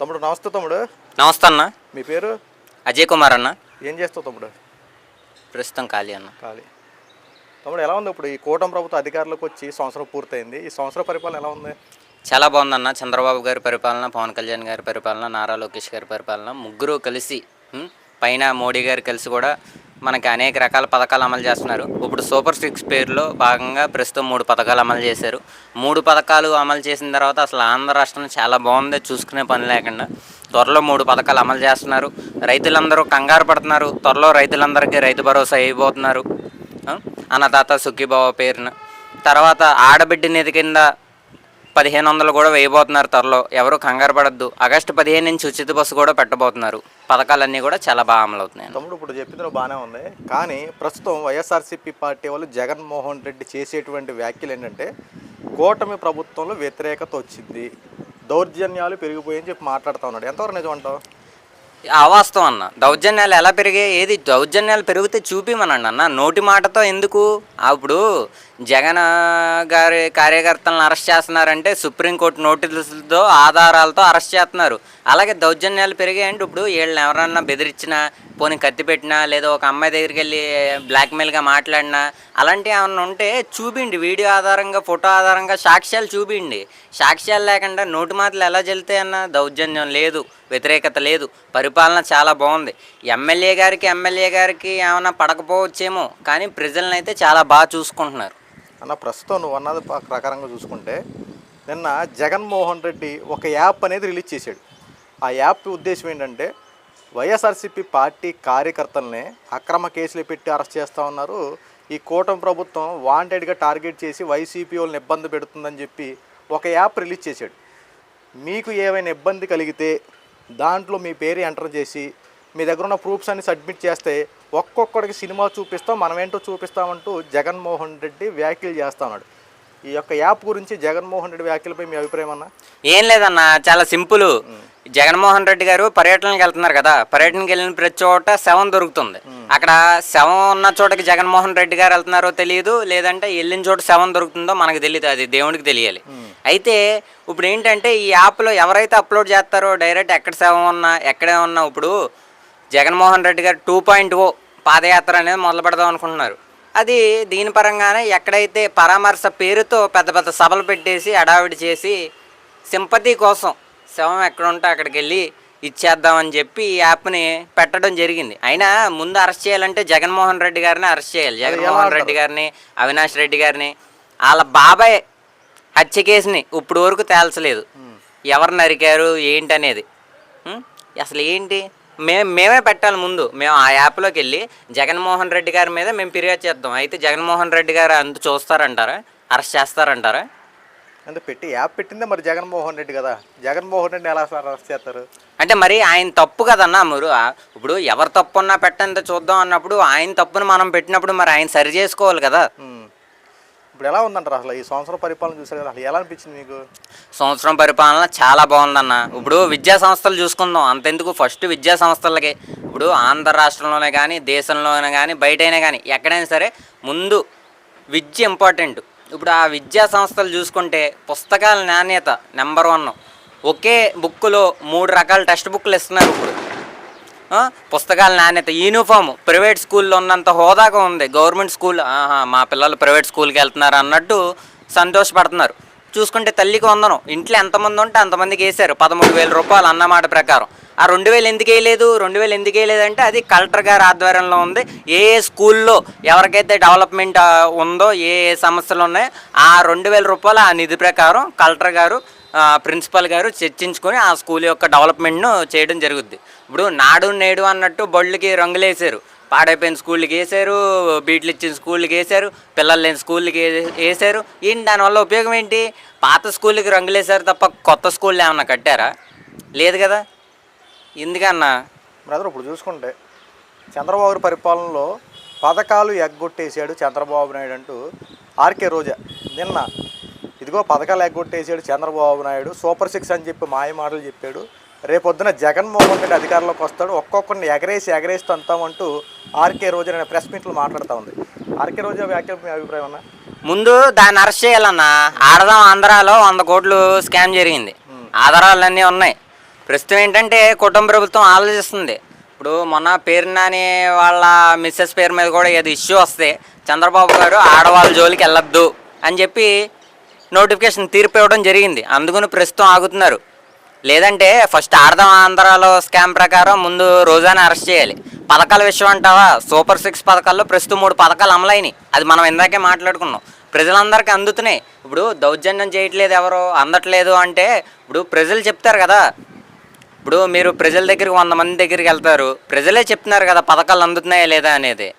తమ్ముడు నమస్తే తమ్ముడు. నమస్తే అన్న. మీ పేరు? అజయ్ కుమార్ అన్న. ఏం చేస్తావు తమ్ముడు? ప్రస్తుతం ఖాళీ అన్న. ఖాళీ. తమ్ముడు ఎలా ఉంది ఇప్పుడు ఈ కూటమి ప్రభుత్వం అధికారంలోకి వచ్చి సంవత్సరం పూర్తయింది, ఈ సంవత్సర పరిపాలన ఎలా ఉంది? చాలా బాగుందన్న. చంద్రబాబు గారి పరిపాలన, పవన్ కళ్యాణ్ గారి పరిపాలన, నారా లోకేష్ గారి పరిపాలన, ముగ్గురు కలిసి పైన మోడీ గారు కలిసి కూడా మనకి అనేక రకాల పథకాలు అమలు చేస్తున్నారు. ఇప్పుడు సూపర్ 6 పేరులో భాగంగా ప్రస్తుతం 3 పథకాలు అమలు చేశారు. 3 పథకాలు అమలు చేసిన తర్వాత అసలు ఆంధ్ర రాష్ట్రం చాలా బాగుంది, చూసుకునే పని లేకుండా. త్వరలో 3 పథకాలు అమలు చేస్తున్నారు. రైతులందరూ కంగారు పడుతున్నారు. త్వరలో రైతులందరికీ రైతు భరోసా అయిపోతున్నారు అన్నదాత సుఖీభావ పేరున. తర్వాత ఆడబిడ్డ నిధి కింద 1500 కూడా వేయబోతున్నారు త్వరలో. ఎవరు కంగారు పడద్దు. ఆగస్టు 15 నుంచి ఉచిత బస్సు కూడా పెట్టబోతున్నారు. పథకాలన్నీ కూడా చాలా బాగా అమలవుతున్నాయి. తమ్ముడు ఇప్పుడు చెప్పింది బాగానే ఉంది, కానీ ప్రస్తుతం వైఎస్ఆర్సీపీ పార్టీ వాళ్ళు జగన్మోహన్ రెడ్డి చేసేటువంటి వ్యాఖ్యలు ఏంటంటే కూటమి ప్రభుత్వంలో వ్యతిరేకత వచ్చింది, దౌర్జన్యాలు పెరిగిపోయాయని చెప్పి మాట్లాడుతూ ఉన్నాడు. ఎంతవరకు నిజం అంటావు? అవాస్తవం అన్న. దౌర్జన్యాలు ఎలా పెరిగాయి? ఏది దౌర్జన్యాలు పెరిగితే చూపిమనండి అన్న. నోటి మాటతో ఎందుకు? అప్పుడు జగన్ గారి కార్యకర్తలను అరెస్ట్ చేస్తున్నారంటే సుప్రీంకోర్టు నోటీసులతో ఆధారాలతో అరెస్ట్ చేస్తున్నారు. అలాగే దౌర్జన్యాలు పెరిగాయంటే ఇప్పుడు వీళ్ళని ఎవరన్నా బెదిరించినా, పోనీ కత్తి పెట్టినా, లేదా ఒక అమ్మాయి దగ్గరికి వెళ్ళి బ్లాక్మెయిల్గా మాట్లాడినా, అలాంటివి ఏమన్నా ఉంటే చూపిండి. వీడియో ఆధారంగా, ఫోటో ఆధారంగా సాక్ష్యాలు చూపిండి. సాక్ష్యాలు లేకుండా నోటి మాటలు ఎలా చెల్తాయన్న? దౌర్జన్యం లేదు, వ్యతిరేకత లేదు, పరిపాలన చాలా బాగుంది. ఎమ్మెల్యే గారికి ఏమైనా పడకపోవచ్చేమో, కానీ ప్రజలను అయితే చాలా బాగా చూసుకుంటున్నారు అన్న. ప్రస్తుతం నువ్వు అన్నది ప్రకారంగా చూసుకుంటే నిన్న జగన్మోహన్ రెడ్డి ఒక యాప్ అనేది రిలీజ్ చేశాడు. ఆ యాప్ ఉద్దేశం ఏంటంటే వైఎస్ఆర్సీపీ పార్టీ కార్యకర్తల్ని అక్రమ కేసులు పెట్టి అరెస్ట్ చేస్తూ ఉన్నారు, ఈ కూటమి ప్రభుత్వం వాంటెడ్గా టార్గెట్ చేసి వైసీపీ వాళ్ళని ఇబ్బంది పెడుతుందని చెప్పి ఒక యాప్ రిలీజ్ చేశాడు. మీకు ఏమైనా ఇబ్బంది కలిగితే దాంట్లో మీ పేరు ఎంటర్ చేసి మీ దగ్గర ఉన్న ప్రూఫ్స్ అన్ని సబ్మిట్ చేస్తే ఒక్కొక్కడికి సినిమా చూపిస్తాం, మనమేంటో చూపిస్తామంటూ జగన్మోహన్ రెడ్డి వ్యాఖ్యలు చేస్తా ఉన్నాడు. ఈ యొక్క యాప్ గురించి జగన్మోహన్ రెడ్డి వ్యాఖ్యలపై మీ అభిప్రాయం అన్నా? ఏం లేదన్న, చాలా సింపుల్. జగన్మోహన్ రెడ్డి గారు పర్యటనకి వెళ్తున్నారు కదా, పర్యటనకి వెళ్ళిన ప్రతి చోట శవం దొరుకుతుంది. అక్కడ శవం ఉన్న చోటకి జగన్మోహన్ రెడ్డి గారు వెళ్తున్నారో తెలియదు, లేదంటే వెళ్ళిన చోట శవం దొరుకుతుందో మనకు తెలియదు, అది దేవుడికి తెలియాలి. అయితే ఇప్పుడు ఏంటంటే ఈ యాప్లో ఎవరైతే అప్లోడ్ చేస్తారో డైరెక్ట్ ఎక్కడ శవం ఉన్నా ఎక్కడే ఉన్నా, ఇప్పుడు జగన్మోహన్ రెడ్డి గారు 2.0 పాదయాత్ర అనేది మొదలు పెడదాం అనుకుంటున్నారు. అది దీని పరంగానే ఎక్కడైతే పరామర్శ పేరుతో పెద్ద పెద్ద సభలు పెట్టేసి అడావిడి చేసి సింపతి కోసం శవం ఎక్కడ ఉంటే అక్కడికి వెళ్ళి ఇచ్చేద్దామని చెప్పి ఈ యాప్ని పెట్టడం జరిగింది. అయినా ముందు అరెస్ట్ చేయాలంటే జగన్మోహన్ రెడ్డి గారిని అరెస్ట్ చేయాలి. జగన్మోహన్ రెడ్డి గారిని, అవినాష్ రెడ్డి గారిని, వాళ్ళ బాబాయ్ హత్య కేసుని ఇప్పుడు వరకు తేల్చలేదు. ఎవరు నరికారు ఏంటనేది అసలు ఏంటి? మేమే పెట్టాలి ముందు. మేము ఆ యాప్లోకి వెళ్ళి జగన్మోహన్ రెడ్డి గారి మీద మేము ఫిర్యాదు చేద్దాం. అయితే జగన్మోహన్ రెడ్డి గారు అంత చూస్తారంటారా? అరెస్ట్ చేస్తారంటారా? అంటే పెట్టి యాప్ పెట్టిందే మరి జగన్మోహన్ రెడ్డి కదా, జగన్మోహన్ రెడ్డి ఎలా అరెస్ట్ చేస్తారు? అంటే మరి ఆయన తప్పు కదన్నా. మీరు ఇప్పుడు ఎవరు తప్పు ఉన్నా పెట్టంత చూద్దాం అన్నప్పుడు ఆయన తప్పును మనం పెట్టినప్పుడు మరి ఆయన సరి చేసుకోవాలి కదా. ఇప్పుడు ఎలా ఉందంటారు అసలు ఈ సంవత్సరం పరిపాలన చూసారు కదా, అసలు ఎలా అనిపించింది మీకు? సంవత్సరం పరిపాలన చాలా బాగుందన్న. ఇప్పుడు విద్యా సంస్థలు చూసుకుందాం. అంతెందుకు, ఫస్ట్ విద్యా సంస్థలకి ఇప్పుడు ఆంధ్ర రాష్ట్రంలోనే కానీ, దేశంలోనే కానీ, బయటైనా కానీ ఎక్కడైనా సరే ముందు విద్య ఇంపార్టెంట్. ఇప్పుడు ఆ విద్యా సంస్థలు చూసుకుంటే పుస్తకాల నాణ్యత నెంబర్ 1. ఒకే బుక్కులో 3 రకాల టెక్స్ట్ బుక్లు ఇస్తున్నారు. ఇప్పుడు పుస్తకాల నాణ్యత, యూనిఫామ్ ప్రైవేట్ స్కూల్లో ఉన్నంత హోదాగా ఉంది. గవర్నమెంట్ స్కూల్ మా పిల్లలు ప్రైవేట్ స్కూల్కి వెళ్తున్నారు అన్నట్టు సంతోషపడుతున్నారు. చూసుకుంటే తల్లికి వందనం, ఇంట్లో ఎంతమంది ఉంటే అంతమందికి వేశారు 13,000 రూపాయలు అన్నమాట ప్రకారం. ఆ 2,000 ఎందుకు వేయలేదు? 2,000 ఎందుకు వేయలేదంటే అది కలెక్టర్ గారి ఆధ్వర్యంలో ఉంది. ఏ స్కూల్లో ఎవరికైతే డెవలప్మెంట్ ఉందో, ఏ సమస్యలు ఉన్నాయో ఆ 2,000 రూపాయలు ఆ నిధి ప్రకారం కలెక్టర్ గారు, ప్రిన్సిపల్ గారు చర్చించుకొని ఆ స్కూల్ యొక్క డెవలప్మెంట్ను చేయడం జరుగుద్ది. ఇప్పుడు నాడు నేడు అన్నట్టు బళ్ళకి రంగులు వేసారు, పాడైపోయిన స్కూళ్ళకి వేసారు, బీట్లు ఇచ్చిన స్కూళ్ళకి వేసారు, పిల్లలు లేని స్కూళ్ళకి వేసారు. ఏంటి దానివల్ల ఉపయోగం ఏంటి? పాత స్కూళ్ళకి రంగులు వేసారు తప్ప కొత్త స్కూళ్ళు ఏమన్నా కట్టారా? లేదు కదా. ఎందుకన్నా బ్రదర్ ఇప్పుడు చూసుకుంటే చంద్రబాబు పరిపాలనలో పథకాలు ఎగ్గొట్టేసాడు చంద్రబాబు నాయుడు అంటూ ఆర్కే రోజా నిన్న ఇదిగో పథకాలు ఎగ్గొట్టేసాడు చంద్రబాబు నాయుడు, సూపర్ 6 అని చెప్పి మాయ మాటలు చెప్పాడు, రేపొద్దున జగన్మోహన్ రెడ్డి అధికారంలోకి వస్తాడు, ఒక్కొక్కరిని ఎగరేసి తంతామంటూ ఆర్కే రోజా నేను ప్రెస్ మీట్లు మాట్లాడుతూ ఉంది. ఆర్కే రోజా వ్యాఖ్యలు మీ అభిప్రాయం అన్నా? ముందు దాన్ని అరెస్ట్ చేయాలన్నా. ఆడదాం ఆంధ్రాలో 100 కోట్లు స్కామ్ జరిగింది, ఆధారాలన్నీ ఉన్నాయి. ప్రస్తుతం ఏంటంటే కుటుంబ ప్రభుత్వం ఆలోచిస్తుంది. ఇప్పుడు మొన్న పేరు నాని వాళ్ళ మిస్సెస్ పేరు మీద కూడా ఏదో ఇష్యూ వస్తే చంద్రబాబు గారు ఆడవాళ్ళ జోలికి వెళ్ళొద్దు అని చెప్పి నోటిఫికేషన్ తీర్పు ఇవ్వడం జరిగింది. అందుకని ప్రస్తుతం ఆగుతున్నారు. లేదంటే ఫస్ట్ ఆడదాం ఆంధ్రాలో స్కామ్ ప్రకారం ముందు రోజాని అరెస్ట్ చేయాలి. పథకాల విషయం అంటావా, సూపర్ 6 పథకాల్లో ప్రస్తుతం 3 పథకాలు అమలైనాయి. అది మనం ఇందాకే మాట్లాడుకున్నాం. ప్రజలందరికీ అందుతున్నాయి. ఇప్పుడు దౌర్జన్యం చేయట్లేదు, ఎవరు అందట్లేదు అంటే ఇప్పుడు ప్రజలు చెప్తారు కదా. ఇప్పుడు మీరు ప్రజల దగ్గరికి 100 మంది దగ్గరికి వెళ్తారు, ప్రజలే చెప్తున్నారు కదా పథకాలు అందుతున్నాయా లేదా అనేది.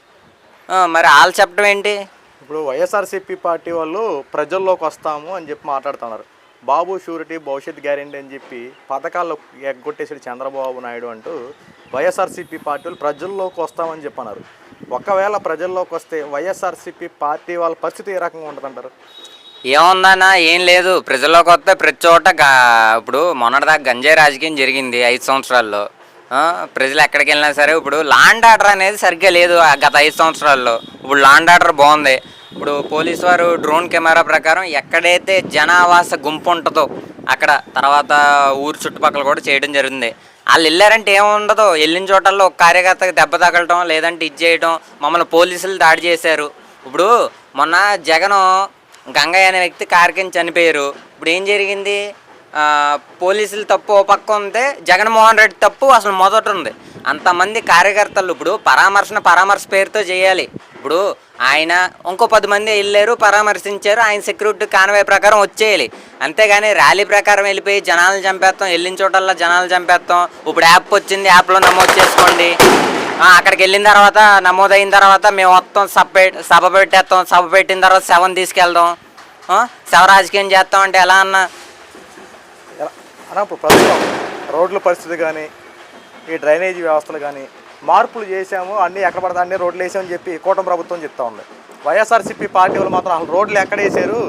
మరి వాళ్ళు చెప్పడం ఏంటి? ఇప్పుడు వైఎస్ఆర్సీపీ పార్టీ వాళ్ళు ప్రజల్లోకి వస్తాము అని చెప్పి మాట్లాడుతున్నారు. బాబు షూరిటీ భవిష్యత్ గ్యారెంటీ అని చెప్పి పథకాల్లో ఎగ్గొట్టేసాడు చంద్రబాబు నాయుడు అంటూ వైఎస్ఆర్సీపీ పార్టీ వాళ్ళు ప్రజల్లోకి వస్తామని చెప్పన్నారు. ఒకవేళ ప్రజల్లోకి వస్తే వైఎస్ఆర్సీపీ పార్టీ వాళ్ళ పరిస్థితి ఏ రకంగా ఉంటుందంటారు? ఏముందన్నా, ఏం లేదు. ప్రజల్లోకి వస్తే ప్రతి చోట ఇప్పుడు మొన్నటిదాకా గంజాయి రాజకీయం జరిగింది 5 సంవత్సరాల్లో. ప్రజలు ఎక్కడికి వెళ్ళినా సరే ఇప్పుడు లాండ్ ఆర్డర్ అనేది సరిగ్గా లేదు గత 5 సంవత్సరాల్లో. ఇప్పుడు లాండ్ ఆర్డర్ బాగుంది. ఇప్పుడు పోలీసు వారు డ్రోన్ కెమెరా ప్రకారం ఎక్కడైతే జనావాస గుంపు ఉంటుందో అక్కడ, తర్వాత ఊరు చుట్టుపక్కల కూడా చేయడం జరుగుతుంది. వాళ్ళు వెళ్ళారంటే ఏముండదు, వెళ్ళిన చోటల్లో ఒక కార్యకర్తకి దెబ్బ తగలటం, లేదంటే ఇది చేయటం, మమ్మల్ని పోలీసులు దాడి చేశారు. ఇప్పుడు మొన్న జగన్ గంగయ్య అనే వ్యక్తి కారు కింద చనిపోయారు. ఇప్పుడు ఏం జరిగింది? పోలీసులు తప్పు ఓ పక్క ఉంటే జగన్మోహన్ రెడ్డి తప్పు అసలు మొదట ఉంది. అంతమంది కార్యకర్తలు ఇప్పుడు పరామర్శ పేరుతో చేయాలి. ఇప్పుడు ఆయన ఇంకో 10 మంది వెళ్ళారు, పరామర్శించారు, ఆయన సెక్యూరిటీ కాన్వాయ్ ప్రకారం వచ్చేయాలి. అంతేగాని ర్యాలీ ప్రకారం వెళ్ళిపోయి జనాలను చంపేస్తాం, వెళ్ళిన చోటల్లో జనాలు చంపేస్తాం. ఇప్పుడు యాప్ వచ్చింది, యాప్లో నమోదు చేసుకోండి, అక్కడికి వెళ్ళిన తర్వాత నమోదైన తర్వాత మేము మొత్తం సభ పెట్టేస్తాం, సభ పెట్టిన తర్వాత శవం తీసుకెళ్దాం, శవ రాజకీయం చేస్తాం అంటే ఎలా అన్నా? ఇప్పుడు ప్రస్తుతం రోడ్ల పరిస్థితి కానీ, ఈ డ్రైనేజీ వ్యవస్థలు కానీ మార్పులు చేసాము, అన్నీ ఎక్కడ పడతా అన్ని రోడ్లు వేసామని చెప్పి కూటమి ప్రభుత్వం చెప్తా ఉంది. వైఎస్ఆర్సీపీ పార్టీ వాళ్ళు మాత్రం అసలు రోడ్లు ఎక్కడ వేసారు,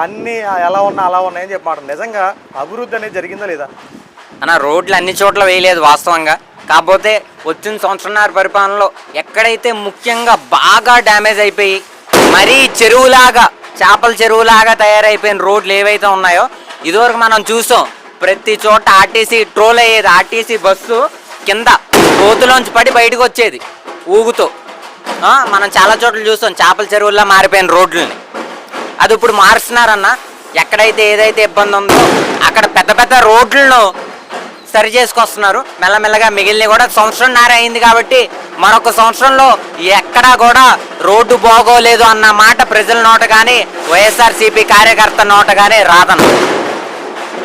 అన్నీ ఎలా ఉన్నా అలా ఉన్నాయని చెప్పి మాట. నిజంగా అభివృద్ధి అనేది జరిగిందా లేదా అన్న? రోడ్లు అన్ని చోట్ల వేయలేదు వాస్తవంగా. కాకపోతే వచ్చిన సంవత్సరాల పరిపాలనలో ఎక్కడైతే ముఖ్యంగా బాగా డ్యామేజ్ అయిపోయి మరీ చెరువులాగా, చేపల చెరువులాగా తయారైపోయిన రోడ్లు ఏవైతే ఉన్నాయో ఇదివరకు మనం చూసాం. ప్రతి చోట ఆర్టీసీ ట్రోల్ అయ్యేది. ఆర్టీసీ బస్సు కింద గోతులోంచి పడి బయటకు వచ్చేది ఊగుతో. మనం చాలా చోట్ల చూస్తాం చేపల చెరువుల్లో మారిపోయిన రోడ్లని. అది ఇప్పుడు మారుస్తున్నారన్న. ఎక్కడైతే ఏదైతే ఇబ్బంది ఉందో అక్కడ పెద్ద పెద్ద రోడ్లను సరి చేసుకొస్తున్నారు మెల్లమెల్లగా. మిగిలినవి కూడా 1.5 సంవత్సరం అయింది కాబట్టి మరొక సంవత్సరంలో ఎక్కడా కూడా రోడ్డు బాగోలేదు అన్న మాట ప్రజల నోట కానీ వైఎస్ఆర్సీపీ కార్యకర్త నోట కానీ రాదన్న.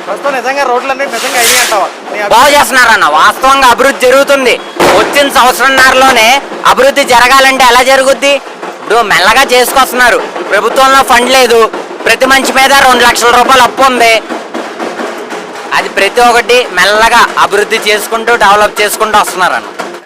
ప్రస్తుతం నిజంగా రోడ్లన్నీ నిజంగా అయ్యి అంటావా? బాగు చేస్తున్నారన్న. వాస్తవంగా అభివృద్ధి జరుగుతుంది. వచ్చిన 1.5 సంవత్సరంన్నరలోనే అభివృద్ధి జరగాలంటే ఎలా జరుగుద్ది? ఇప్పుడు మెల్లగా చేసుకొస్తున్నారు. ప్రభుత్వంలో ఫండ్ లేదు, ప్రతి మనిషి మీద 2 లక్షల రూపాయలు అప్పు ఉంది. అది ప్రతి ఒక్కటి మెల్లగా అభివృద్ధి చేసుకుంటూ డెవలప్ చేసుకుంటూ వస్తున్నారన్న.